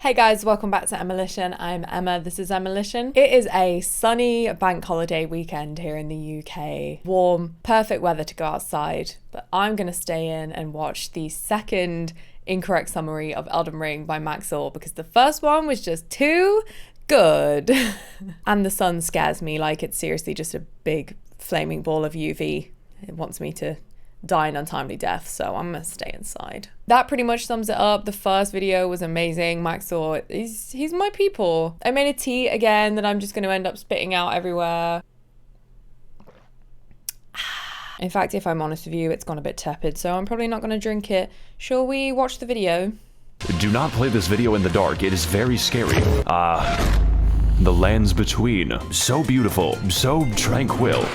Hey guys, welcome back to Emmalition. I'm Emma, this is Emmalition. It is a sunny bank holiday weekend here in the UK. Warm, perfect weather to go outside, but I'm gonna stay in and watch the second incorrect summary of Elden Ring by Max0r's because the first one was just too good. And the sun scares me like it's seriously just a big flaming ball of UV. It wants me to die an untimely death, so I'm gonna stay inside. That pretty much sums it up. The first video was amazing. Max0r's, he's my people. I made a tea again that I'm just gonna end up spitting out everywhere. In fact, if I'm honest with you, it's gone a bit tepid, so I'm probably not gonna drink it. Shall we watch the video? Do not play this video in the dark, it is very scary. The lands between. So beautiful, so tranquil.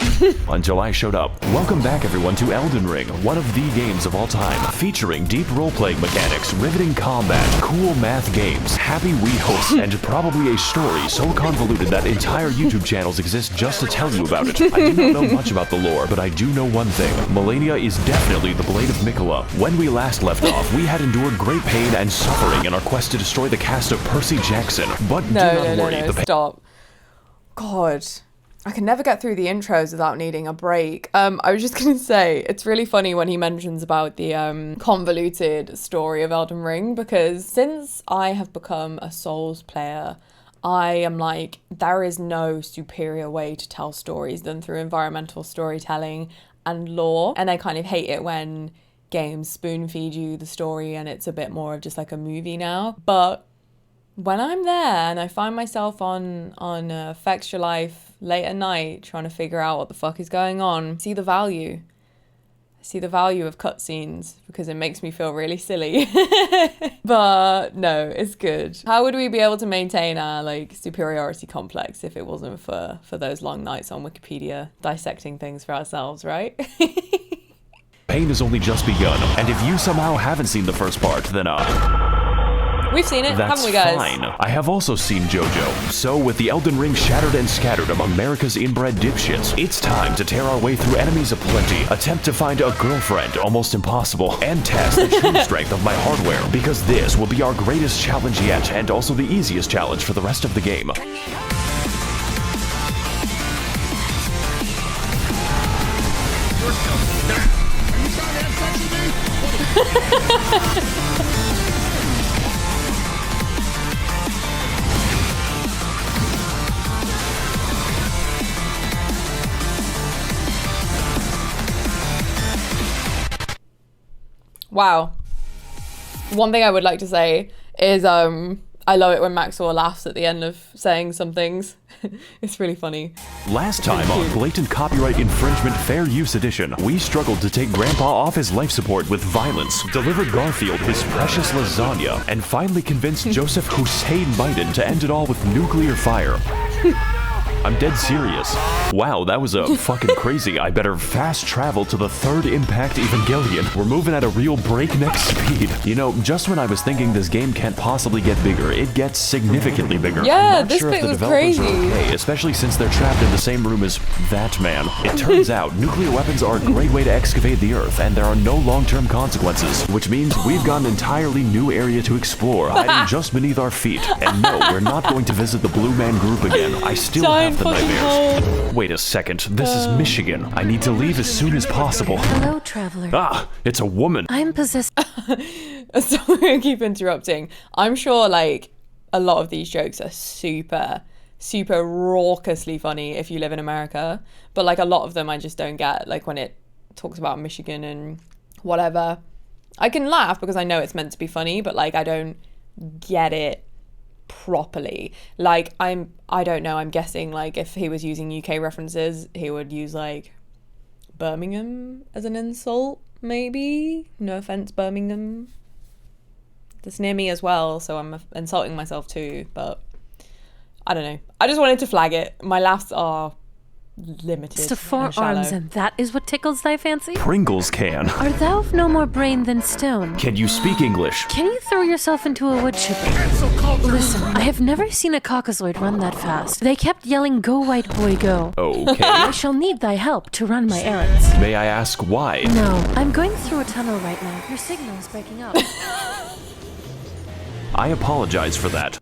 Until I showed up. Welcome back everyone to Elden Ring, one of the games of all time. Featuring deep role-playing mechanics, riveting combat, cool math games, happy Weedles, and probably a story so convoluted that entire YouTube channels exist just to tell you about it. I do not know much about the lore, but I do know one thing. Malenia is definitely the Blade of Miquella. When we last left off, we had endured great pain and suffering in our quest to destroy the cast of Percy Jackson. But do not worry, the pain. Stop. God, I can never get through the intros without needing a break. I was just gonna say, it's really funny when he mentions about the convoluted story of Elden Ring, because since I have become a Souls player, I am like, there is no superior way to tell stories than through environmental storytelling and lore. And I kind of hate it when games spoon feed you the story and it's a bit more of just like a movie now. But when I'm there and I find myself on Fetch Your Life late at night trying to figure out what the fuck is going on, I see the value. I see the value of cutscenes because it makes me feel really silly. But no, it's good. How would we be able to maintain our like superiority complex if it wasn't for those long nights on Wikipedia dissecting things for ourselves, right? Pain has only just begun, and if you somehow haven't seen the first part, then we've seen it, that's haven't we, guys? Fine. I have also seen JoJo. So with the Elden Ring shattered and scattered among America's inbred dipshits, it's time to tear our way through enemies aplenty, attempt to find a girlfriend, almost impossible, and test the true strength of my hardware, because this will be our greatest challenge yet, and also the easiest challenge for the rest of the game. Wow. One thing I would like to say is I love it when Max0r's laughs at the end of saying some things. It's really funny. Last time on Blatant Copyright Infringement Fair Use Edition, we struggled to take Grandpa off his life support with violence, delivered Garfield his precious lasagna, and finally convinced Joseph Hussein Biden to end it all with nuclear fire. I'm dead serious. Wow, that was fucking crazy. I better fast travel to the third Impact Evangelion. We're moving at a real breakneck speed. You know, just when I was thinking this game can't possibly get bigger, it gets significantly bigger. Yeah, I'm not this sure bit if the was developers crazy. are okay, especially since they're trapped in the same room as that man. It turns out nuclear weapons are a great way to excavate the earth, and there are no long-term consequences, which means we've got an entirely new area to explore, hiding just beneath our feet. And no, we're not going to visit the Blue Man Group again. I still have the nightmares. Wait a second, this is Michigan. I need to leave as soon as possible. Hello, traveler. Ah, it's a woman. I'm possessed. Sorry, I keep interrupting. I'm sure like a lot of these jokes are super raucously funny if you live in America, but like a lot of them I just don't get, like when it talks about Michigan and whatever. I can laugh because I know it's meant to be funny, but like I don't get it properly. Like I don't know, I'm guessing like if he was using UK references he would use like Birmingham as an insult, maybe. No offense, Birmingham. That's near me as well, so I'm insulting myself too, but I don't know. I just wanted to flag it. My laughs are limited. To four and shallow. arms, and that is what tickles thy fancy? Pringles can. Art thou of no more brain than stone? Can you speak English? Can you throw yourself into a wood chipper? Listen, I have never seen a caucasoid run that fast. They kept yelling, "Go, white boy, go." Okay. I shall need thy help to run my errands. May I ask why? No, I'm going through a tunnel right now. Your signal is breaking up. I apologize for that.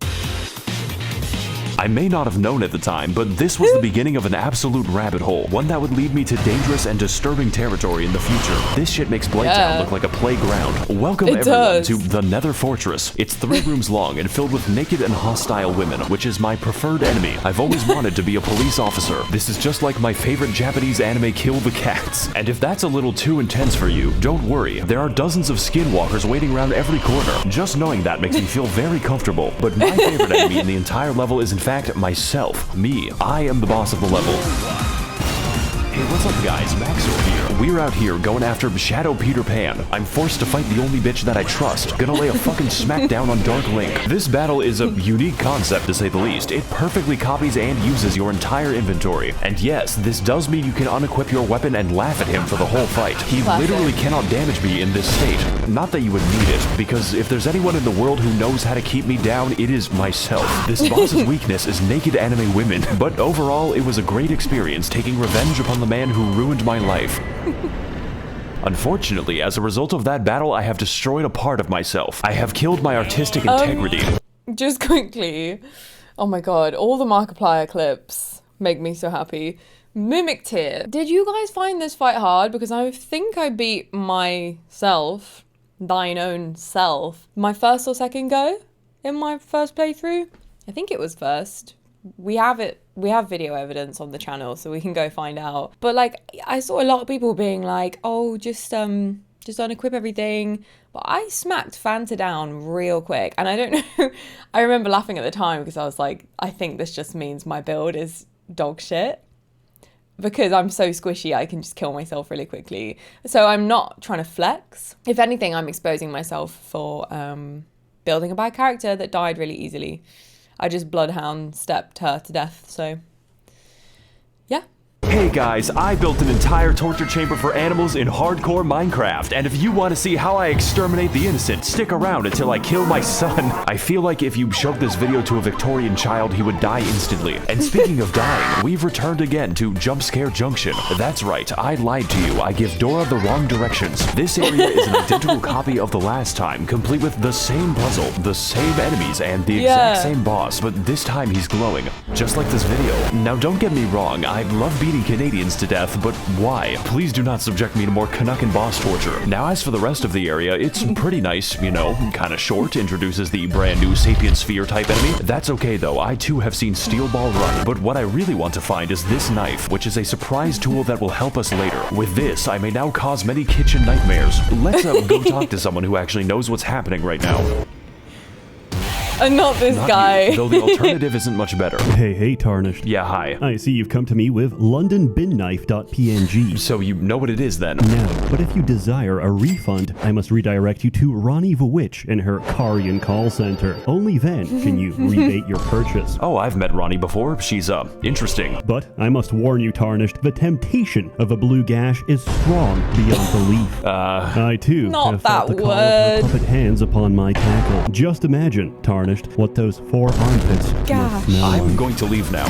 I may not have known at the time, but this was the beginning of an absolute rabbit hole, one that would lead me to dangerous and disturbing territory in the future. This shit makes Blighttown look like a playground. Welcome everyone to the Nether Fortress. It's 3 rooms long and filled with naked and hostile women, which is my preferred enemy. I've always wanted to be a police officer. This is just like my favorite Japanese anime, Kill the Cats. And if that's a little too intense for you, don't worry. There are dozens of skinwalkers waiting around every corner. Just knowing that makes me feel very comfortable. But my favorite enemy in the entire level is in fact myself. Me. I am the boss of the level. Hey, what's up guys? Max0r's here. We're out here going after Shadow Peter Pan. I'm forced to fight the only bitch that I trust. Gonna lay a fucking smackdown on Dark Link. This battle is a unique concept to say the least. It perfectly copies and uses your entire inventory. And yes, this does mean you can unequip your weapon and laugh at him for the whole fight. He literally cannot damage me in this state. Not that you would need it, because if there's anyone in the world who knows how to keep me down, it is myself. This boss's weakness is naked anime women. But overall, it was a great experience taking revenge upon the man who ruined my life. Unfortunately, as a result of that battle, I have destroyed a part of myself. I have killed my artistic integrity. Just quickly. Oh my god, all the Markiplier clips make me so happy. Mimic tier. Did you guys find this fight hard? Because I think I beat myself, thine own self, my first or second go in my first playthrough. I think it was first. We have video evidence on the channel, so we can go find out. But like, I saw a lot of people being like, oh, just unequip everything. But I smacked Fanta down real quick. And I don't know, I remember laughing at the time because I was like, I think this just means my build is dog shit. Because I'm so squishy, I can just kill myself really quickly. So I'm not trying to flex. If anything, I'm exposing myself for building a bad character that died really easily. I just bloodhound stepped her to death, so yeah. Hey guys, I built an entire torture chamber for animals in hardcore Minecraft, and if you want to see how I exterminate the innocent, stick around until I kill my son. I feel like if you showed this video to a Victorian child, he would die instantly. And speaking of dying, we've returned again to Jump Scare Junction. That's right, I lied to you. I give Dora the wrong directions. This area is an identical copy of the last time, complete with the same puzzle, the same enemies, and the exact same boss, but this time he's glowing, just like this video. Now don't get me wrong, I love beating Canadians to death, but why? Please do not subject me to more Canuckin boss torture. Now as for the rest of the area, it's pretty nice, you know, kinda short, introduces the brand new Sapient Sphere type enemy. That's okay though, I too have seen Steel Ball run, but what I really want to find is this knife, which is a surprise tool that will help us later. With this, I may now cause many kitchen nightmares. Let's go talk to someone who actually knows what's happening right now. Not this guy. You, though the alternative isn't much better. Hey, Tarnished. Yeah, hi. I see you've come to me with LondonBinKnife.png. So you know what it is then? No, but if you desire a refund, I must redirect you to Ronnie the Witch in her Carian call center. Only then can you rebate your purchase. Oh, I've met Ronnie before. She's, interesting. But I must warn you, Tarnished, the temptation of a blue gash is strong beyond belief. I too have felt the call of her puppet hands upon my tackle. Just imagine, Tarnished, what those 4 armpits must smell I'm like. going to leave now.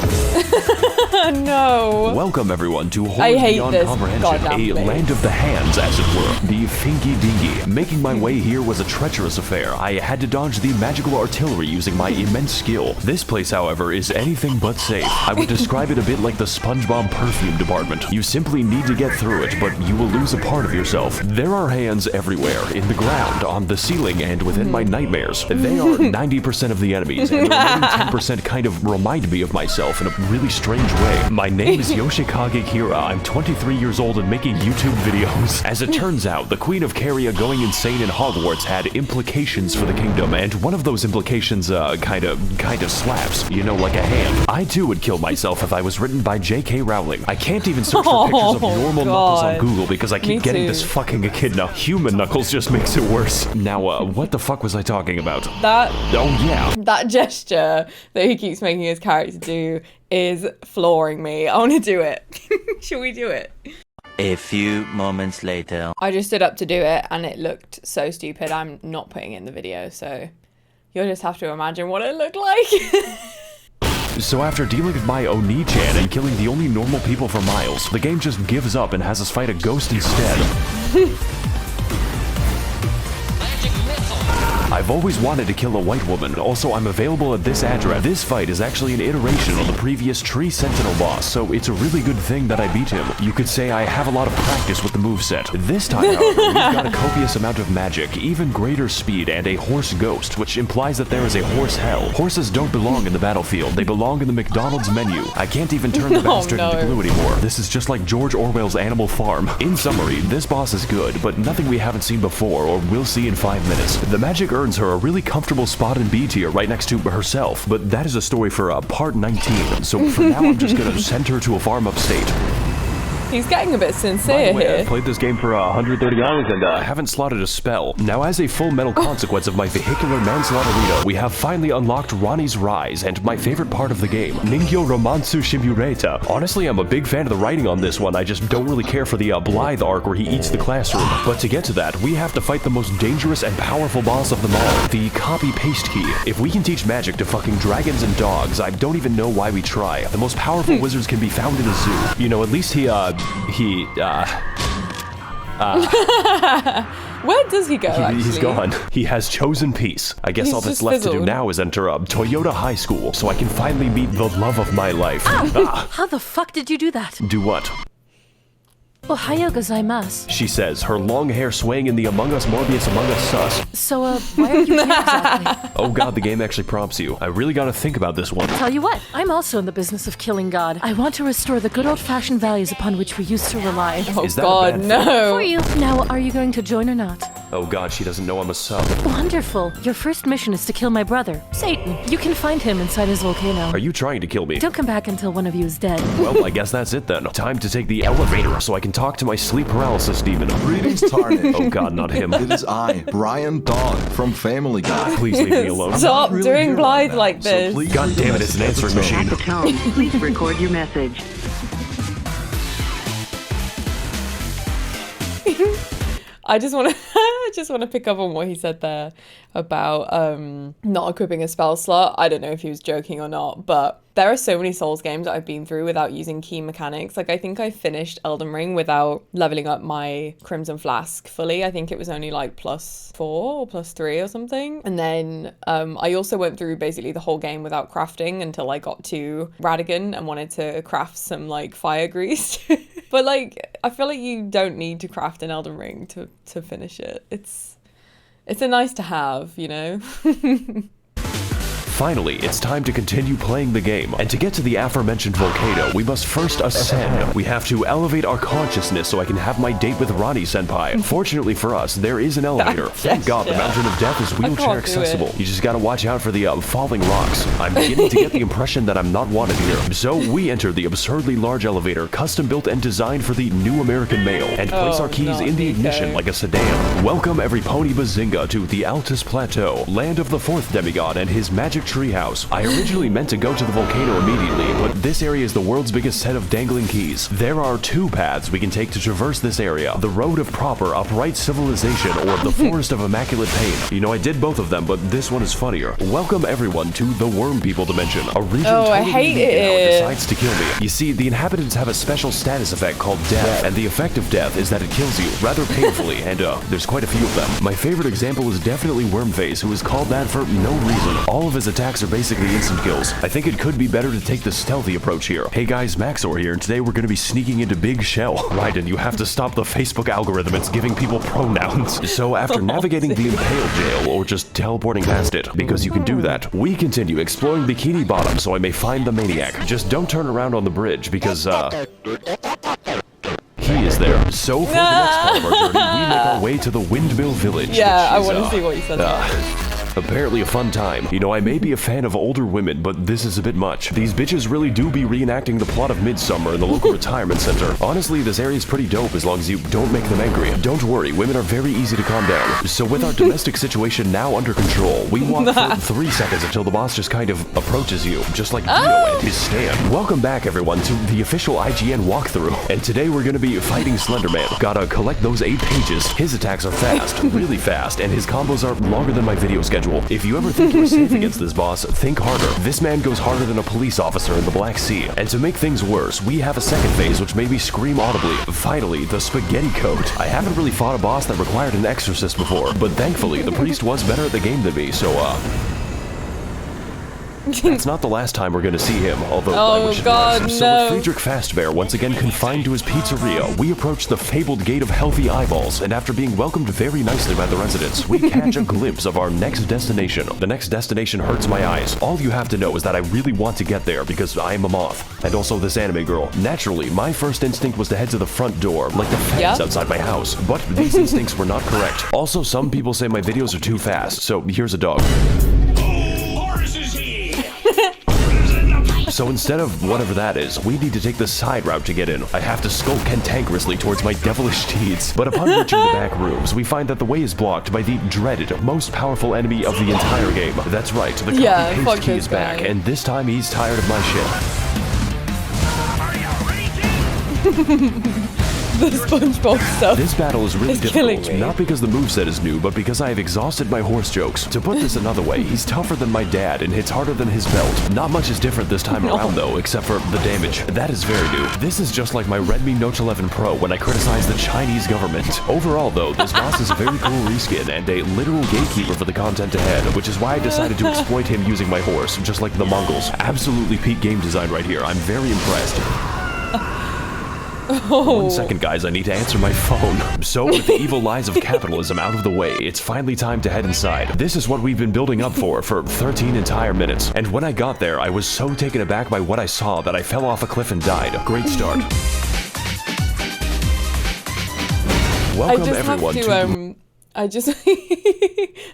No. Welcome everyone to Horror Beyond Comprehension, a land of the hands, as it were. The Fingy Dingy. Making my way here was a treacherous affair. I had to dodge the magical artillery using my immense skill. This place, however, is anything but safe. I would describe it a bit like the SpongeBob perfume department. You simply need to get through it, but you will lose a part of yourself. There are hands everywhere, in the ground, on the ceiling, and within my nightmares. They are 90% of the enemies, and the remaining 10% kind of remind me of myself in a really strange way. My name is Yoshikage Kira. I'm 23 years old and making YouTube videos. As it turns out, the Queen of Caria going insane in Hogwarts had implications for the kingdom, and one of those implications, kinda slaps. You know, like a hand. I too would kill myself if I was written by J.K. Rowling. I can't even search for pictures of normal Knuckles on Google because I keep getting this fucking echidna. Human Knuckles just makes it worse. Now, what the fuck was I talking about? Oh yeah. That gesture that he keeps making his character do is flooring me. I want to do it. Should we do it? A few moments later. I just stood up to do it and it looked so stupid. I'm not putting it in the video, so you'll just have to imagine what it looked like. So after dealing with my Oni-chan and killing the only normal people for miles, the game just gives up and has us fight a ghost instead. I I've always wanted to kill a white woman. Also, I'm available at this address. This fight is actually an iteration on the previous Tree Sentinel boss, so it's a really good thing that I beat him. You could say I have a lot of practice with the moveset. This time, however, we've got a copious amount of magic, even greater speed, and a horse ghost, which implies that there is a horse hell. Horses don't belong in the battlefield. They belong in the McDonald's menu. I can't even turn the bastard into glue anymore. This is just like George Orwell's Animal Farm. In summary, this boss is good, but nothing we haven't seen before or will see in 5 minutes. The magic earns her a really comfortable spot in B tier right next to herself, but that is a story for part 19, so for now I'm just gonna send her to a farm upstate. He's getting a bit sincere By the way, here. I've played this game for 130 hours and haven't slotted a spell. Now, as a full metal consequence of my vehicular manslaughterita, we have finally unlocked Ronnie's Rise, and my favorite part of the game, Ningyo Romansu Shimureta. Honestly, I'm a big fan of the writing on this one. I just don't really care for the Blythe arc where he eats the classroom. But to get to that, we have to fight the most dangerous and powerful boss of them all, the copy-paste key. If we can teach magic to fucking dragons and dogs, I don't even know why we try. The most powerful wizards can be found in a zoo. You know, at least Where does he go, actually? He's gone. He has chosen peace. I guess He's all that's just left to do fizzled. now is enter Toyota High School so I can finally meet the love of my life. How the fuck did you do that? Do what? Ohayou gozaimasu. She says, her long hair swaying in the Among Us Morbius Among Us sus. So, why are you here exactly? Oh god, the game actually prompts you. I really gotta think about this one. Tell you what, I'm also in the business of killing God. I want to restore the good old-fashioned values upon which we used to rely. Oh Is that a God, bad thing? no. For you. Now, are you going to join or not? Oh god, she doesn't know I'm a sub. Wonderful. Your first mission is to kill my brother, Satan. You can find him inside his volcano. Are you trying to kill me? Don't come back until one of you is dead. Well, I guess that's it then. Time to take the elevator so I can talk to my sleep paralysis demon. Greetings, Tarnish. Oh god, not him. It is I, Brian Dog from Family Guy. Please leave me alone. Stop Really doing here Blythe right now, like so this. please God leave the damn it, it's an message answering at the machine. tone. At the tone, please record your message. I just want to pick up on what he said there about not equipping a spell slot. I don't know if he was joking or not, but there are so many Souls games that I've been through without using key mechanics. Like, I think I finished Elden Ring without leveling up my Crimson Flask fully. I think it was only like +4 or +3 or something. And then I also went through basically the whole game without crafting until I got to Radigan and wanted to craft some like fire grease. But like, I feel like you don't need to craft an Elden Ring to finish it. It's a nice to have, you know? Finally, it's time to continue playing the game, and to get to the aforementioned volcano, we must first ascend. We have to elevate our consciousness so I can have my date with Ronnie Senpai. Fortunately for us, there is an elevator. Thank God the Mountain of Death is wheelchair accessible. You just gotta watch out for the falling rocks. I'm beginning to get the impression that I'm not wanted here. So we enter the absurdly large elevator, custom built and designed for the new American male, and place our keys in the ignition like a sedan. Welcome every pony bazinga to the Altus Plateau, land of the 4th demigod and his magic treehouse. I originally meant to go to the volcano immediately, but this area is the world's biggest set of dangling keys. There are 2 paths we can take to traverse this area: the road of proper upright civilization or the forest of immaculate pain. You know, I did both of them, but this one is funnier. Welcome everyone to the Worm People dimension, a region I totally hate unique in how it it. decides to kill me. You see, the inhabitants have a special status effect called death, and the effect of death is that it kills you rather painfully, and there's quite a few of them. My favorite example is definitely Wormface, who is called that for no reason. All of his attacks are basically instant kills. I think it could be better to take the stealthy approach here. Hey guys, Max0r here, and today we're going to be sneaking into Big Shell. Raiden, you have to stop the Facebook algorithm. It's giving people pronouns. So after navigating the Impale Jail, or just teleporting past it, because you can do that, we continue exploring Bikini Bottom so I may find the maniac. Just don't turn around on the bridge, because, he is there. So for the next part of our journey, we make our way to the Windmill Village. Yeah, I which is, want to see what you said there. Apparently a fun time. You know, I may be a fan of older women, but this is a bit much. These bitches really do be reenacting the plot of Midsummer in the local retirement center. Honestly, this area is pretty dope as long as you don't make them angry. Don't worry, women are very easy to calm down. So with our domestic situation now under control, we walk for 3 seconds until the boss just kind of approaches you, just like Dio at his stand. Welcome back, everyone, to the official IGN walkthrough. And today we're gonna be fighting Slenderman. Gotta collect those 8 pages. His attacks are fast, really fast, and his combos are longer than my video schedule. schedule. If you ever think you're safe against this boss, think harder. This man goes harder than a police officer in the Black Sea. And to make things worse, we have a second phase which made me scream audibly. Finally, the spaghetti coat. I haven't really fought a boss that required an exorcist before, but thankfully the priest was better at the game than me, so that's not the last time we're gonna see him, although I wish it was. So with Friedrich Fastbear once again confined to his pizzeria, we approach the fabled Gate of Healthy Eyeballs, and after being welcomed very nicely by the residents, we catch a glimpse of our next destination. The next destination hurts my eyes. All you have to know is that I really want to get there because I am a moth, and also this anime girl. Naturally, my first instinct was to head to the front door, like the fence outside my house, but these instincts were not correct. Also, some people say my videos are too fast, so here's a dog. So instead of whatever that is, we need to take the side route to get in. I have to skulk cantankerously towards my devilish deeds. But upon reaching the back rooms, we find that the way is blocked by the dreaded, most powerful enemy of the entire game. That's right, the copy-paste key is back, and this time he's tired of my shit. The SpongeBob stuff. This battle is really difficult, not because the moveset is new, but because I have exhausted my horse jokes. To put this another way, he's tougher than my dad and hits harder than his belt. Not much is different this time around though, except for the damage. That is very new. This is just like my Redmi Note 11 Pro when I criticized the Chinese government. Overall though, this boss is a very cool reskin and a literal gatekeeper for the content ahead, which is why I decided to exploit him using my horse, just like the Mongols. Absolutely peak game design right here. I'm very impressed. 1 second, guys, I need to answer my phone. So, with the evil lies of capitalism out of the way, it's finally time to head inside. This is what we've been building up for 13 entire minutes. And when I got there, I was so taken aback by what I saw that I fell off a cliff and died. Great start. Welcome, everyone, to...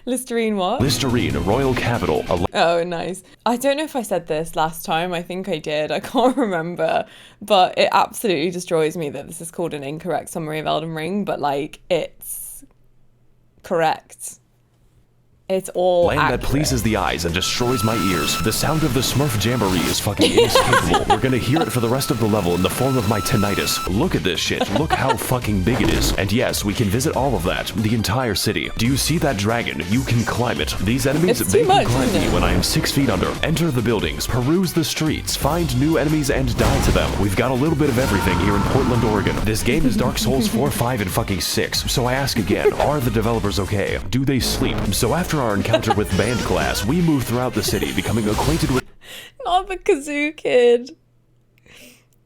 Listerine what? Listerine, Royal Capital. Oh, nice. I don't know if I said this last time. I think I did. I can't remember. But it absolutely destroys me that this is called an incorrect summary of Elden Ring. But, like, it's correct. It's all land accurate. That pleases the eyes and destroys my ears. The sound of the Smurf Jamboree is fucking inescapable. We're gonna hear it for the rest of the level in the form of my tinnitus. Look at this shit. Look how fucking big it is. And yes, we can visit all of that. The entire city. Do you see that dragon? You can climb it. These enemies, they can climb me when I am 6 feet under. Enter the buildings, peruse the streets, find new enemies and die to them. We've got a little bit of everything here in Portland, Oregon. This game is Dark Souls 4, 5, and fucking 6. So I ask again, are the developers okay? Do they sleep? So after our encounter with band class, we move throughout the city, becoming acquainted with... Not the kazoo kid.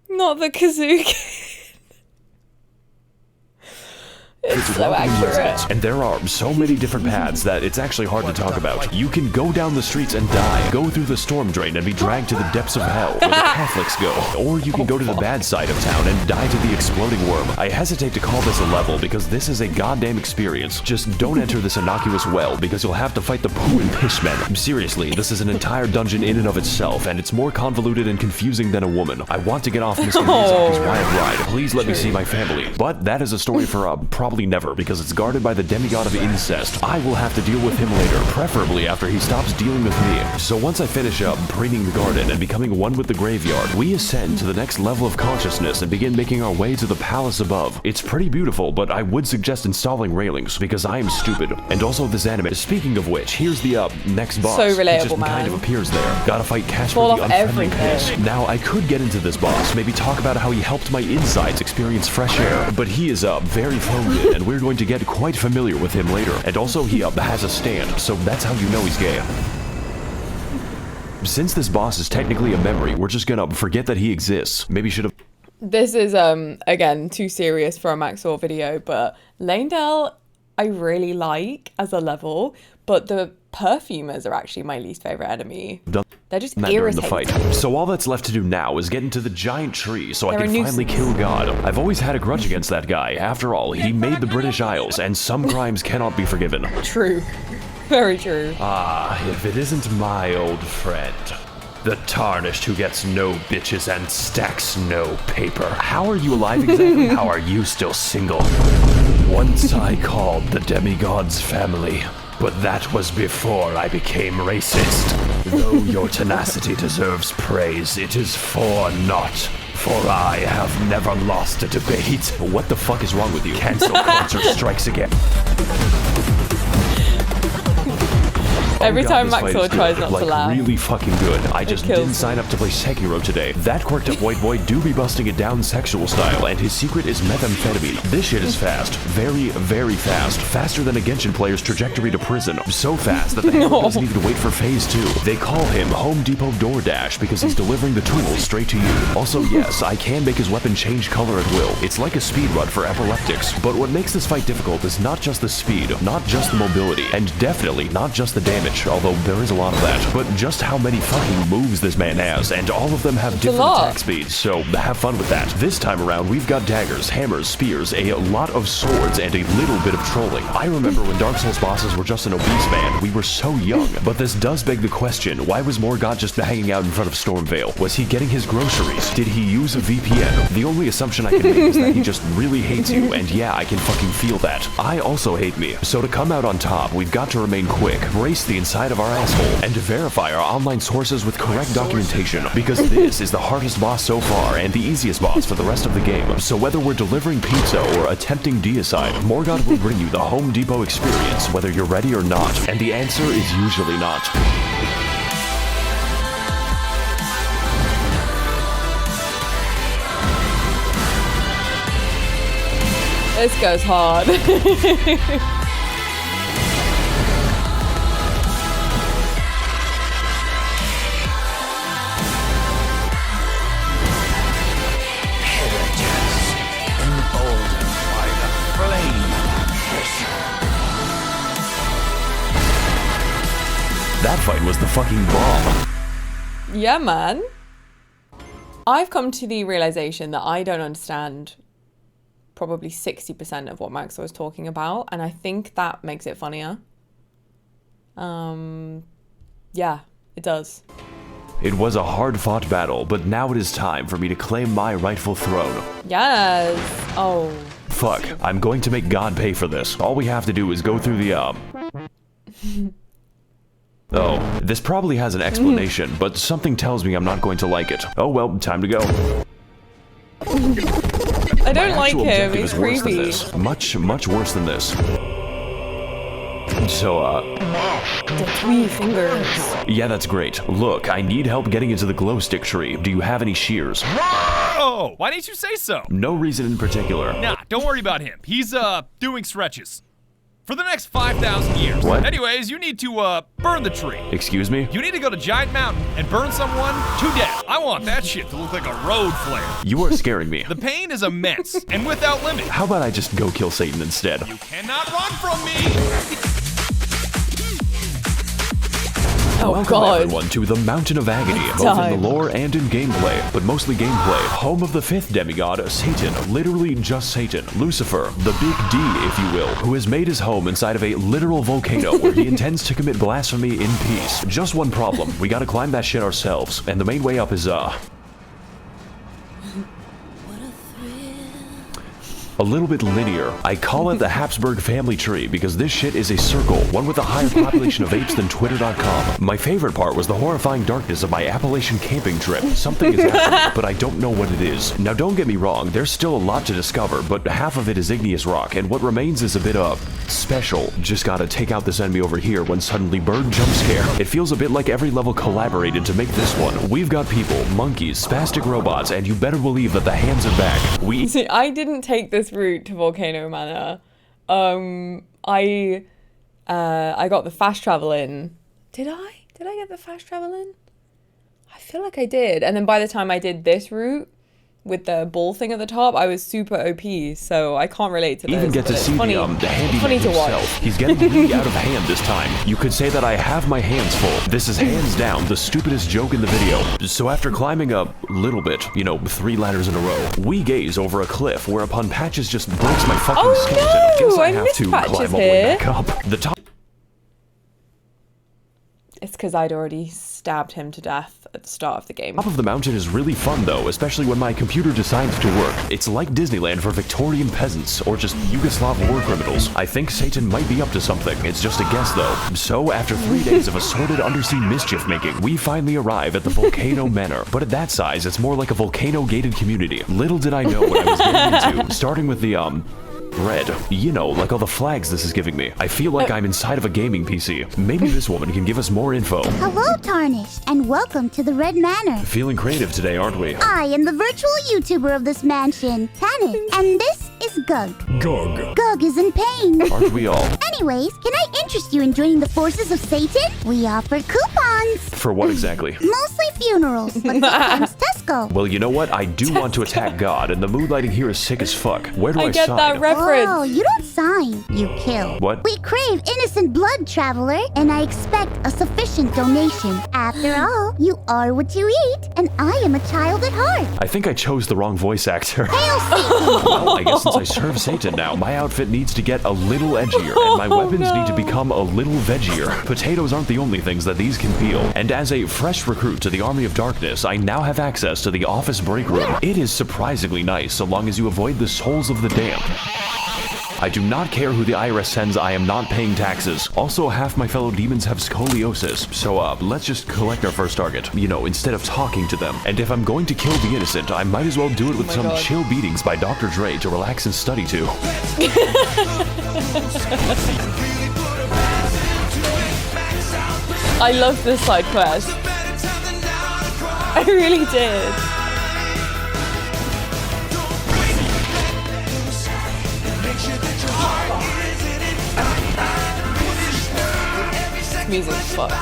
Not the kazoo kid. It's so accurate. And there are so many different paths that it's actually hard to talk about. You can go down the streets and die, go through the storm drain and be dragged to the depths of hell, where the Catholics go. Or you can go to the bad side of town and die to the exploding worm. I hesitate to call this a level because this is a goddamn experience. Just don't enter this innocuous well because you'll have to fight the poo and piss men. Seriously, this is an entire dungeon in and of itself, and it's more convoluted and confusing than a woman. I want to get off Mr. Miyazaki's wild ride. Please let me see my family. But that is a story for probably never, because it's guarded by the demigod of incest. I will have to deal with him later, preferably after he stops dealing with me. So once I finish up preening the garden and becoming one with the graveyard, we ascend to the next level of consciousness and begin making our way to the palace above. It's pretty beautiful, but I would suggest installing railings, because I am stupid. And also this anime. Speaking of which, here's the next boss. So relatable, he just kind of appears there. Gotta fight Cash Fall for the off unfriendly everything. piss. Now, I could get into this boss, maybe talk about how he helped my insides experience fresh air, but he is very phoned in, and we're going to get quite familiar with him later. And also he has a stand, so that's how you know he's gay. Since this boss is technically a memory, we're just gonna forget that he exists. Maybe should have... This is, again, too serious for a Max0r video, but Lanedale I really like as a level, but the perfumers are actually my least favorite enemy. They're just irritating. The fight. So all that's left to do now is get into the giant tree so I can finally kill God. I've always had a grudge against that guy. After all, he made the British Isles, and some crimes cannot be forgiven. True. Very true. Ah, if it isn't my old friend, the Tarnished who gets no bitches and stacks no paper. How are you alive exactly? How are you still single? Once I called the Demigods family, but that was before I became racist. Though your tenacity deserves praise, it is for naught. For I have never lost a debate. What the fuck is wrong with you? Cancel culture strikes again. Every God, time this fight Max0r is good. tries not to like, laugh. really fucking good. I just kills didn't me. sign up to play Sekiro today. That quirked up white boy do be busting it down sexual style, and his secret is methamphetamine. This shit is fast. Very, very fast. Faster than a Genshin player's trajectory to prison. So fast that the hammer doesn't even wait for phase 2. They call him Home Depot DoorDash because he's delivering the tools straight to you. Also, yes, I can make his weapon change color at will. It's like a speed run for epileptics. But what makes this fight difficult is not just the speed, not just the mobility, and definitely not just the damage, although there is a lot of that, but just how many fucking moves this man has, and all of them have different attack speeds, so have fun with that. This time around, we've got daggers, hammers, spears, a lot of swords, and a little bit of trolling. I remember when Dark Souls bosses were just an obese man, we were so young, but this does beg the question, why was Morgott just hanging out in front of Stormvale? Was he getting his groceries? Did he use a VPN? The only assumption I can make is that he just really hates you, and yeah, I can fucking feel that. I also hate me, so to come out on top, we've got to remain quick, brace the inside of our asshole, and to verify our online sources with correct documentation, because this is the hardest boss so far, and the easiest boss for the rest of the game. So whether we're delivering pizza or attempting deicide, Morgott will bring you the Home Depot experience, whether you're ready or not, and the answer is usually not. This goes hard. That fight was the fucking bomb. Yeah, man. I've come to the realization that I don't understand probably 60% of what Max0r's talking about, and I think that makes it funnier. Yeah, it does. It was a hard-fought battle, but now it is time for me to claim my rightful throne. Yes. Oh. Fuck, I'm going to make God pay for this. All we have to do is go through the, Oh, this probably has an explanation, but something tells me I'm not going to like it. Oh well, time to go. I don't like him, he's worse than creepy. this. Much worse than this. So, The 3 fingers. yeah, that's great. Look, I need help getting into the glow stick tree. Do you have any shears? Oh, why didn't you say so? No reason in particular. Nah, don't worry about him. He's, doing stretches. For the next 5,000 years. What? Anyways, you need to, burn the tree. Excuse me? You need to go to Giant Mountain and burn someone to death. I want that shit to look like a road flare. You are scaring me. The pain is immense and without limit. How about I just go kill Satan instead? You cannot run from me. Oh Welcome god. everyone to the Mountain of Agony, both in the lore and in gameplay, but mostly gameplay. Home of the 5th demigod, Satan, literally just Satan, Lucifer, the big D, if you will, who has made his home inside of a literal volcano where he intends to commit blasphemy in peace. Just one problem, we gotta climb that shit ourselves, and the main way up is, a little bit linear. I call it the Habsburg family tree because this shit is a circle, one with a higher population of apes than Twitter.com. My favorite part was the horrifying darkness of my Appalachian camping trip. Something is happening, but I don't know what it is. Now don't get me wrong, there's still a lot to discover, but half of it is igneous rock, and what remains is a bit of special. Just gotta take out this enemy over here when suddenly bird jump scare. It feels a bit like every level collaborated to make this one. We've got people, monkeys, spastic robots, and you better believe that the hands are back. See, I didn't take this route to Volcano Manor. I got the fast travel in. Did I get the fast travel in? I feel like I did. And then by the time I did this route with the ball thing at the top, I was super OP, so I can't relate to this. Even get to see the handyman himself. He's getting really out of hand this time. You could say that I have my hands full. This is hands down the stupidest joke in the video. So after climbing a little bit, 3 ladders in a row, we gaze over a cliff whereupon Patches just breaks my fucking skeleton. No! Guess I I have missed to Patches climb all the way here. back up. The top. It's because I'd already stabbed him to death at the start of the game. Top of the mountain is really fun though, especially when my computer decides to work. It's like Disneyland for Victorian peasants, or just Yugoslav war criminals. I think Satan might be up to something, it's just a guess though. So after 3 days of assorted undersea mischief making, we finally arrive at the Volcano Manor. But at that size, it's more like a volcano-gated community. Little did I know what I was getting into, starting with the, Red. You know, like all the flags this is giving me. I feel like I'm inside of a gaming PC. Maybe this woman can give us more info. Hello, Tarnished, and welcome to the Red Manor. Feeling creative today, aren't we? I am the virtual YouTuber of this mansion, Tannis, and this is Gug. Gug. Gug is in pain. Aren't we all? Anyways, can I interest you in joining the forces of Satan? We offer coupons. For what exactly? Mostly funerals, but sometimes Tesco. Well, you know what? I do want to attack God, and the mood lighting here is sick as fuck. Where do I get sign? that reference. Oh, you don't sign, you kill. What? We crave innocent blood, traveler, and I expect a sufficient donation. After all, you are what you eat, and I am a child at heart. I think I chose the wrong voice actor. Hail Satan! Well, I guess since I serve Satan now, my outfit needs to get a little edgier, and my weapons need to become a little veggier. Potatoes aren't the only things that these can peel, and as a fresh recruit to the Army of Darkness, I now have access to the office break room. It is surprisingly nice, so long as you avoid the souls of the damned. I do not care who the IRS sends, I am not paying taxes. Also, half my fellow demons have scoliosis, so let's just collect our first target, you know, instead of talking to them. And if I'm going to kill the innocent, I might as well do it with some God. chill beatings by Dr. Dre to relax and study to. I love this side quest. I really did. Music fucks.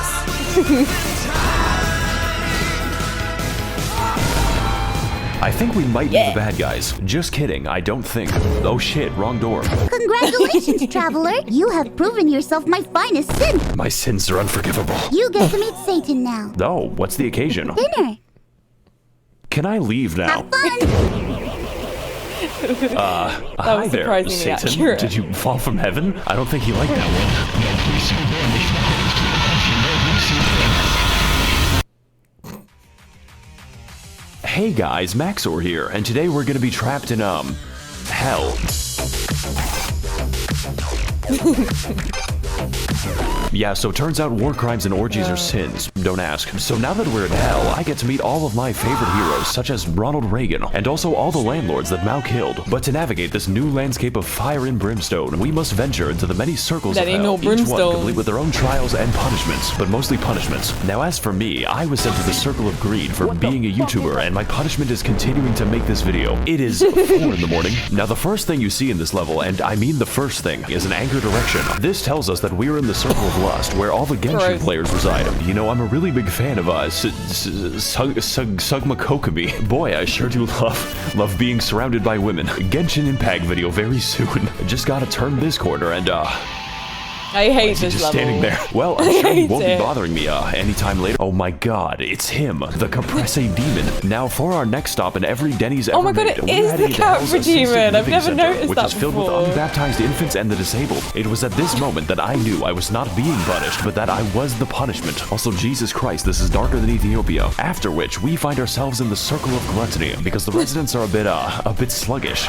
I think we might be the bad guys. Just kidding, I don't think. Oh shit, wrong door. Congratulations, traveler. You have proven yourself my finest sin. My sins are unforgivable. You get to meet Satan now. Oh, what's the occasion? Dinner. Can I leave now? Have fun. Hi there, surprisingly Satan. accurate. Did you fall from heaven? I don't think he liked that one. Hey guys, Max0r's here, and today we're gonna be trapped in, hell. Yeah, so turns out war crimes and orgies are sins. Don't ask. So now that we're in hell, I get to meet all of my favorite heroes, such as Ronald Reagan, and also all the landlords that Mao killed. But to navigate this new landscape of fire and brimstone, we must venture into the many circles of hell, each one complete with their own trials and punishments, but mostly punishments. Now as for me, I was sent to the circle of greed for being a YouTuber, and my punishment is continuing to make this video. It is 4 in the morning. Now the first thing you see in this level, and I mean the first thing, is an anchor direction. This tells us that we're in the circle of lust, where all the Genshin players reside. You know, I'm a really big fan of Sugma Kokomi. Boy, I sure do love being surrounded by women. Genshin Impact video very soon. Just gotta turn this corner and I hate this just level. standing there. Well, I'm sure he won't be bothering me anytime later. Oh my god, it's him, the Compresse Demon. Now for our next stop in every Denny's ever Oh my god, made, it we're is heading the to Hell's Capra Assisted Demon. I've Living never Center, noticed which that is filled with before. unbaptized infants and the disabled. It was at this moment that I knew I was not being punished, but that I was the punishment. Also, Jesus Christ, this is darker than Ethiopia. After which, we find ourselves in the circle of gluttony, because the residents are a bit sluggish.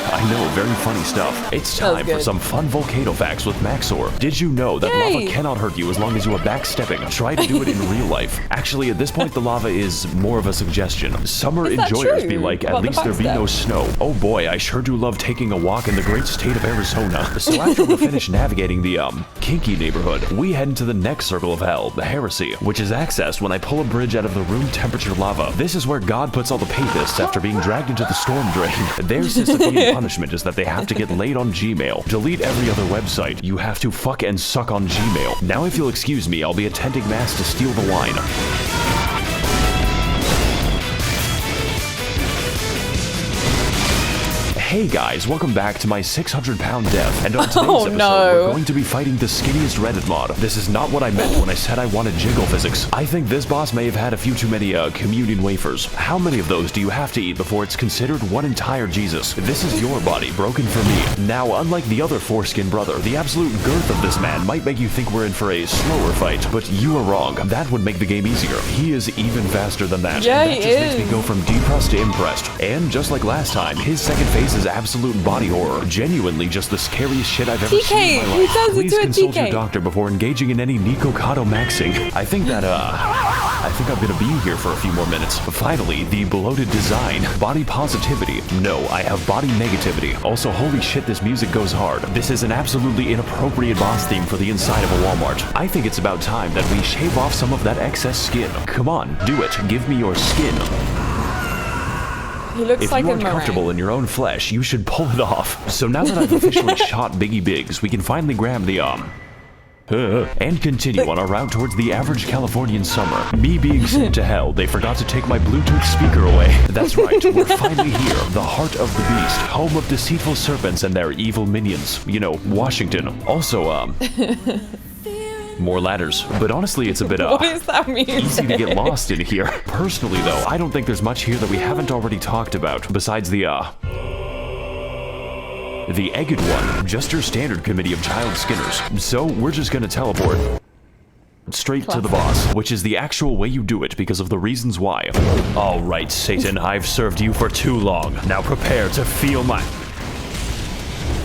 I know, very funny stuff. It's time for some fun volcano facts with Max0r's. Did you know that lava cannot hurt you as long as you are backstepping? Try to do it in real life. Actually, at this point, the lava is more of a suggestion. Summer enjoyers be like, at least there be no snow. Oh boy, I sure do love taking a walk in the great state of Arizona. So after we finish navigating the, kinky neighborhood, we head into the next circle of hell, the heresy, which is accessed when I pull a bridge out of the room temperature lava. This is where God puts all the papists after being dragged into the storm drain. Their Sisyphean punishment is that they have to get laid on Gmail. Delete every other website. You have to fuck and suck on Gmail. Now if you'll excuse me, I'll be attending mass to steal the wine. Hey guys, welcome back to my 600-pound death, and on today's episode, we're going to be fighting the skinniest Reddit mod. This is not what I meant when I said I wanted jiggle physics. I think this boss may have had a few too many, communion wafers. How many of those do you have to eat before it's considered one entire Jesus? This is your body, broken for me. Now, unlike the other foreskin brother, the absolute girth of this man might make you think we're in for a slower fight, but you are wrong. That would make the game easier. He is even faster than that. Yeah, that just makes me go from depressed to impressed. And just like last time, his second phase is absolute body horror. Genuinely just the scariest shit I've ever seen in my life. Please consult your doctor before engaging in any Nico Kato maxing. I think think I'm gonna be here for a few more minutes. Finally, the bloated design. Body positivity. No, I have body negativity. Also, holy shit, this music goes hard. This is an absolutely inappropriate boss theme for the inside of a Walmart. I think it's about time that we shave off some of that excess skin. Come on, do it. Give me your skin. He looks if like you aren't a comfortable in your own flesh, you should pull it off. So now that I've officially shot Biggie Biggs, we can finally grab the and continue on our route towards the average Californian summer. Me being sent to hell, they forgot to take my Bluetooth speaker away. That's right, we're finally here, the heart of the beast, home of deceitful serpents and their evil minions. You know, Washington. Also, more ladders, but honestly it's a bit what is that easy to get lost in here. Personally though, I don't think there's much here that we haven't already talked about, besides the Egged One, just your standard committee of child skinners. So we're just gonna teleport straight to the boss, which is the actual way you do it because of the reasons why. All right, Satan, I've served you for too long. Now prepare to feel my...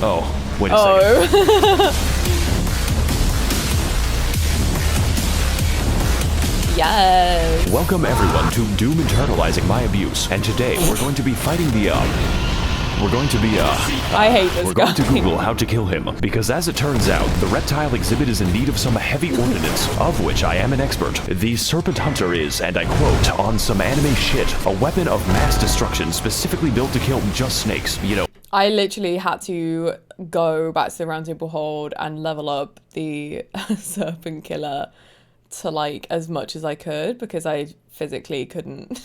Oh, wait a second. Yes. Welcome everyone to Doom Internalizing My Abuse, and today we're going to be fighting the I hate this We're guy. going to Google how to kill him, because as it turns out, the reptile exhibit is in need of some heavy ordnance, of which I am an expert. The Serpent Hunter is, and I quote, on some anime shit, a weapon of mass destruction specifically built to kill just snakes, you know. I literally had to go back to the Round Table Hold and level up the Serpent Killer to like as much as I could because I physically couldn't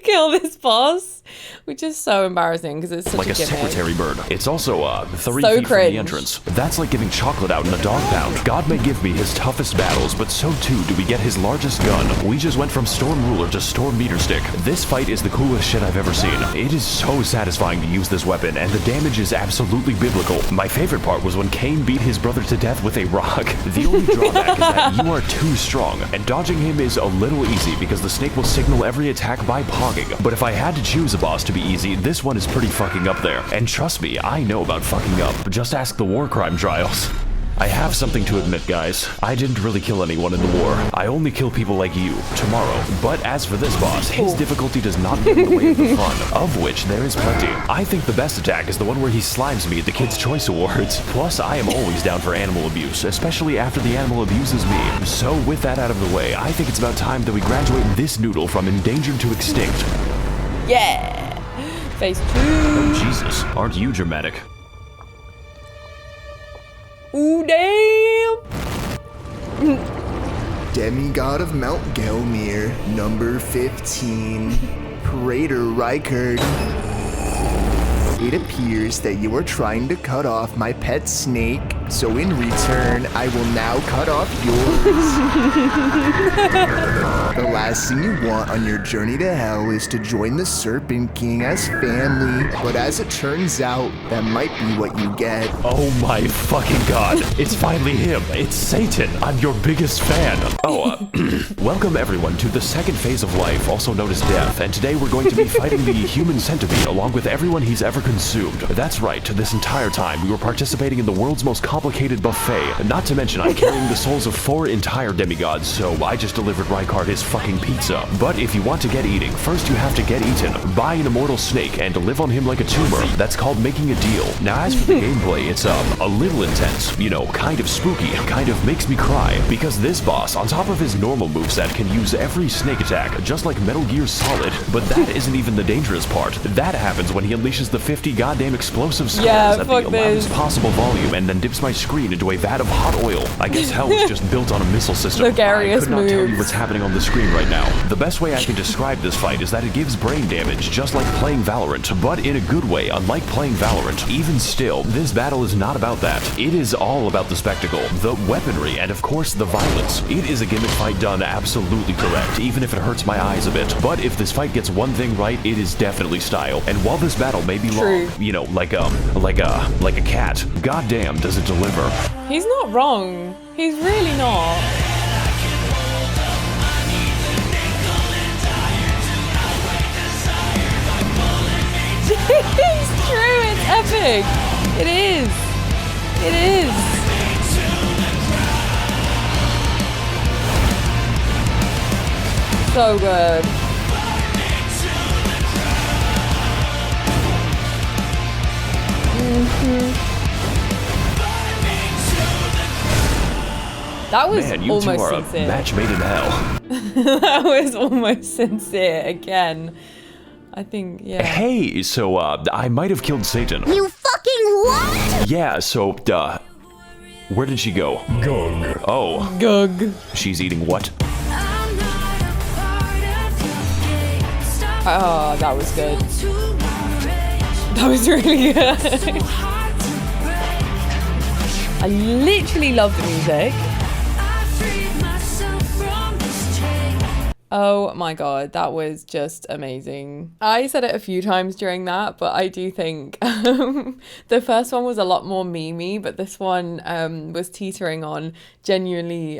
kill this boss, which is so embarrassing because it's such like a gimmick. secretary bird. It's also 3 so feet cringe. from the entrance. That's like giving chocolate out in a dog pound. God may give me his toughest battles, but so too do we get his largest gun. We just went from Storm Ruler to Storm Meter Stick. This fight is the coolest shit I've ever seen. It is so satisfying to use this weapon, and the damage is absolutely biblical. My favorite part was when Cain beat his brother to death with a rock. The only drawback is that you are too strong, and dodging him is a little easy because the snake will signal every attack by pogging. But if I had to choose a boss to be easy, this one is pretty fucking up there. And trust me, I know about fucking up. Just ask the war crime trials. I have something to admit, guys. I didn't really kill anyone in the war. I only kill people like you, tomorrow. But as for this boss, his difficulty does not get in the way of the fun, of which there is plenty. I think the best attack is the one where he slimes me at the Kids' Choice Awards. Plus, I am always down for animal abuse, especially after the animal abuses me. So with that out of the way, I think it's about time that we graduate this noodle from endangered to extinct. Yeah! Phase 2! Oh, Jesus. Aren't you dramatic? Ooh, damn! Demigod of Mount Gelmir, number 15, Praetor Rykard. It appears that you are trying to cut off my pet snake, so in return, I will now cut off yours. The last thing you want on your journey to hell is to join the Serpent King as family, but as it turns out, that might be what you get. Oh my fucking god, it's finally him, it's Satan, I'm your biggest fan. Welcome everyone to the second phase of life, also known as death, and today we're going to be fighting the human centipede along with everyone he's ever consumed. That's right, this entire time we were participating in the world's most complicated buffet, not to mention I'm carrying the souls of 4 entire demigods, so I just delivered Rykard his fucking pizza. But if you want to get eating, first you have to get eaten. Buy an immortal snake and live on him like a tumor. That's called making a deal. Now as for the gameplay, it's a little intense, you know, kind of spooky, kind of makes me cry, because this boss, on top of his normal moveset, can use every snake attack, just like Metal Gear Solid. But that isn't even the dangerous part. That happens when he unleashes the 50 goddamn explosive skulls at the loudest possible volume and then dips my screen into a vat of hot oil. I guess hell was just built on a missile system. I could not tell you what's happening on the screen right now. The best way I can describe this fight is that it gives brain damage, just like playing Valorant, but in a good way, unlike playing Valorant. Even still, this battle is not about that. It is all about the spectacle, the weaponry, and of course the violence. It is a gimmick fight done absolutely correct, even if it hurts my eyes a bit. But if this fight gets one thing right, it is definitely style. And while this battle may be long, you know, like a cat, goddamn does it deliver. He's not wrong. He's really not. It's true, it's epic. It is. It is. So good. That was Man, you almost two are sincere. a match made in hell. That was almost sincere again. I think, yeah. Hey, so, I might have killed Satan. You fucking what? Yeah, so, where did she go? Gug. Oh. Gug. She's eating what? Oh, that was good. That was really good. I literally love the music. Oh my god, that was just amazing. I said it a few times during that, but I do think the first one was a lot more memey, but this one was teetering on genuinely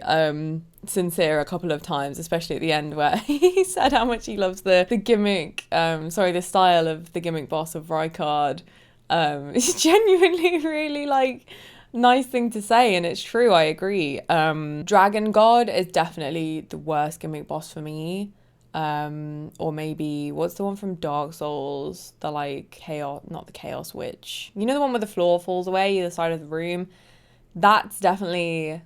sincere a couple of times, especially at the end where he said how much he loves the gimmick, the style of the gimmick boss of Rykard. It's genuinely really like nice thing to say, and it's true. I agree. Dragon God is definitely the worst gimmick boss for me. Or maybe what's the one from Dark Souls? The like chaos, not the Chaos Witch. You know, the one where the floor falls away either side of the room. That's definitely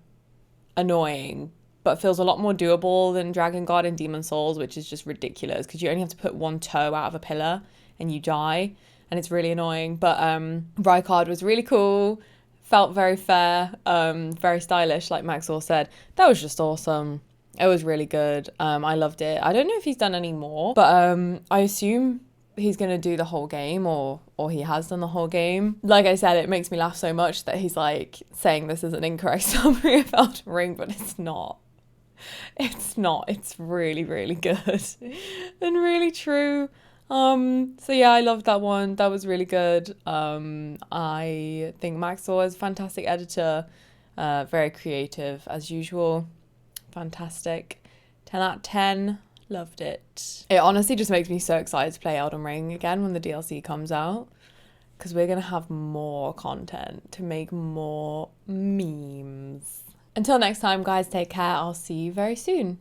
annoying, but feels a lot more doable than Dragon God and Demon Souls, which is just ridiculous because you only have to put one toe out of a pillar and you die, and it's really annoying. But Rykard was really cool. Felt very fair, very stylish, like Max0r's said. That was just awesome. It was really good. I loved it. I don't know if he's done any more, but I assume he's going to do the whole game, or he has done the whole game. Like I said, it makes me laugh so much that he's like saying this is an incorrect summary of Elden Ring, but it's not. It's not. It's really, really good and really true. So yeah, I loved that one. That was really good. I think Max0r is a fantastic editor, very creative as usual. Fantastic. 10 out of 10. Loved it. It honestly just makes me so excited to play Elden Ring again when the DLC comes out, because we're gonna have more content to make more memes. Until next time, guys, take care. I'll see you very soon.